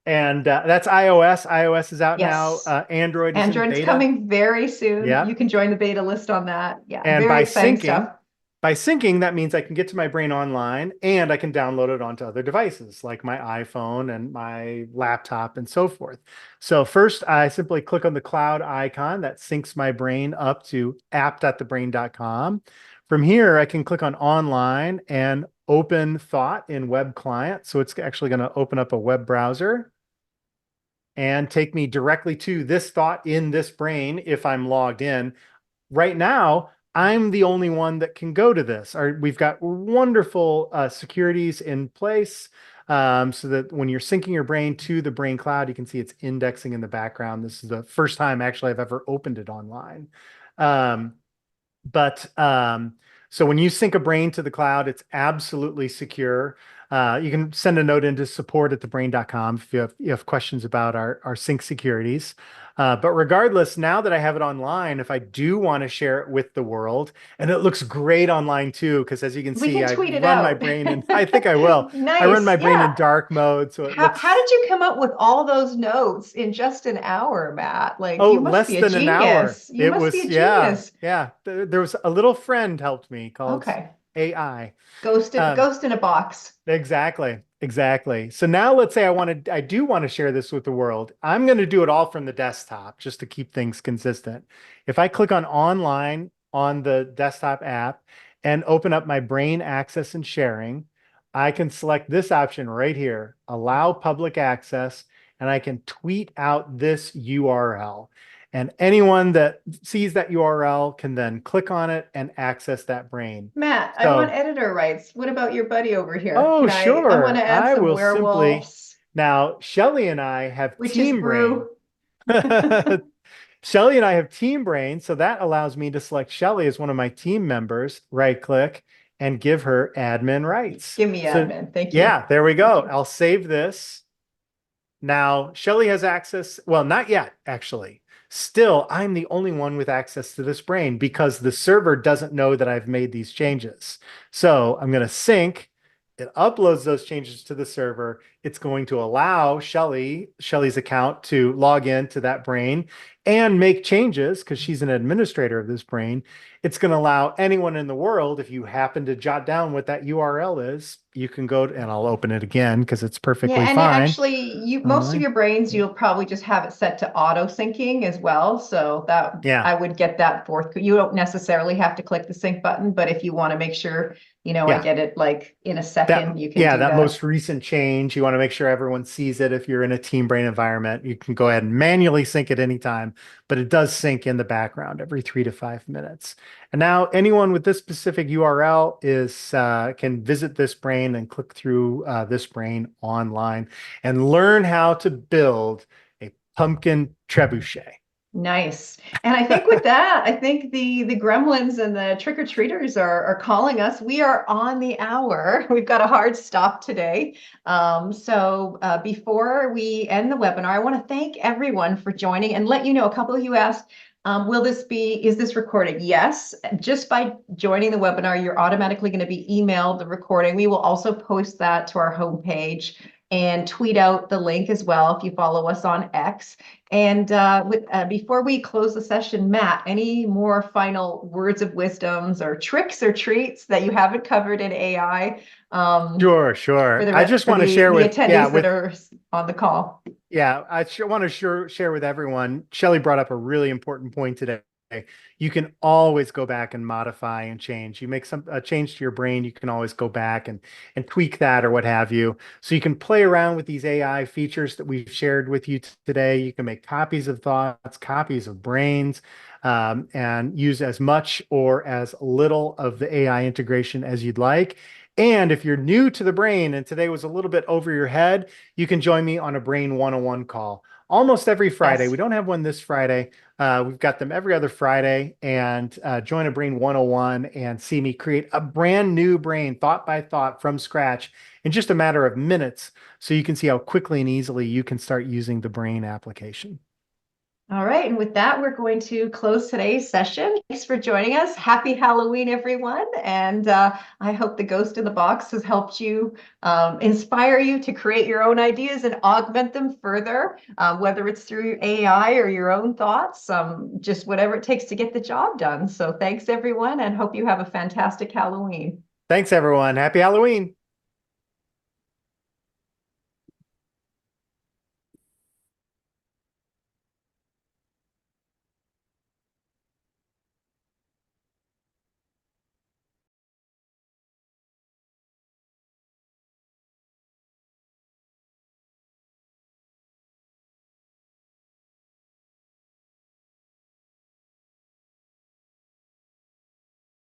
And that's iOS. iOS is out now. Yes. Android is in Android's beta. coming very soon. Yeah. You can join the beta list on that. Yeah, And very exciting stuff. by syncing, that means I can get to my brain online and I can download it onto other devices like my iPhone and my laptop and so forth. So first, I simply click on the cloud icon that syncs my brain up to app.thebrain.com. From here, I can click on online and open Thought in web client. So it's actually going to open up a web browser and take me directly to this thought in this brain if I'm logged in. Right now, I'm the only one that can go to this. We've got wonderful securities in place so that when you're syncing your brain to the brain cloud, you can see it's indexing in the background. This is the first time actually I've ever opened it online. Um, but so when you sync a brain to the cloud, it's absolutely secure. You can send a note into support@thebrain.com if you have questions about our sync securities. But regardless, now that I have it online, if I do want to share it with the world, and it looks great online too, because as you can We see, can I tweet it run my out. brain and I think I will. I run Nice. my brain in Yeah. dark mode, so it How looks, did you come up with all those notes in just an hour, Matt? Like, oh, you must less be a than an hour. genius. You It must be was, a yeah, genius. yeah. There was a little friend helped me called Okay. AI. Um, Ghost in a box. Exactly. Exactly. So now let's say I do want to share this with the world. I'm going to do it all from the desktop just to keep things consistent. If I click on online on the desktop app and open up my brain access and sharing, I can select this option right here, allow public access, and I can tweet out this URL. And anyone that sees that URL can then click on it and access that brain. Matt, I want So editor rights. What about your buddy over here? oh, I want sure. to add I some will simply. werewolves, Now, Shelly and I have witches team brain. brew. Shelly and I have team brain. So that allows me to select Shelly as one of my team members, right click, and give her admin rights. Give me So, admin. Thank you. yeah, there we Thank go. you. I'll save this. Now, Shelly has access. Well, not yet, actually. Still, I'm the only one with access to this brain because the server doesn't know that I've made these changes. So I'm going to sync. It uploads those changes to the server. It's going to allow Shelly's account to log in to that brain and make changes because she's an administrator of this brain. It's going to allow anyone in the world, if you happen to jot down what that URL is, you can go and I'll open it again because it's Yeah, perfectly and it fine actually, you most of online. your brains, you'll probably just have it set to auto syncing as well. So that Yeah. I would get that forth. You don't necessarily have to click the sync button, but if you want to make sure, I Yeah. get it like in a That, second, you can yeah, do that that. most recent change, you want to make sure everyone sees it. If you're in a team brain environment, you can go ahead and manually sync at any time, but it does sync in the background every 3 to 5 minutes. And now anyone with this specific URL can visit this brain and click through this brain online and learn how to build a pumpkin trebuchet. Nice. And I think with that, I think the gremlins and the trick-or-treaters are calling us. We are on the hour. We've got a hard stop today. So before we end the webinar, I want to thank everyone for joining and let you know, a couple of you asked, is this recorded? Yes. Just by joining the webinar, you're automatically going to be emailed the recording. We will also post that to our homepage and tweet out the link as well if you follow us on X. And before we close the session, Matt, any more final words of wisdoms or tricks or treats that you haven't covered in AI Sure, sure. I just for want to share the with, attendees that are on the call? yeah, I want to share with everyone. Shelley brought up a really important point today. You can always go back and modify and change. You make some a change to your brain, you can always go back and tweak that or what have you. So you can play around with these AI features that we've shared with you today. You can make copies of thoughts, copies of brains, and use as much or as little of the AI integration as you'd like. And if you're new to the brain and today was a little bit over your head, you can join me on a Brain 101 call almost every Friday. Yes. We don't have one this Friday. We've got them every other Friday. And join a Brain 101 and see me create a brand new brain, thought by thought, from scratch in just a matter of minutes. So you can see how quickly and easily you can start using the brain application. All right, and with that, we're going to close today's session. Thanks for joining us. Happy Halloween, everyone. And I hope the Ghost in the Box has helped you inspire you to create your own ideas and augment them further, whether it's through AI or your own thoughts, just whatever it takes to get the job done. So thanks, everyone, and hope you have a fantastic Halloween. Thanks, everyone. Happy Halloween.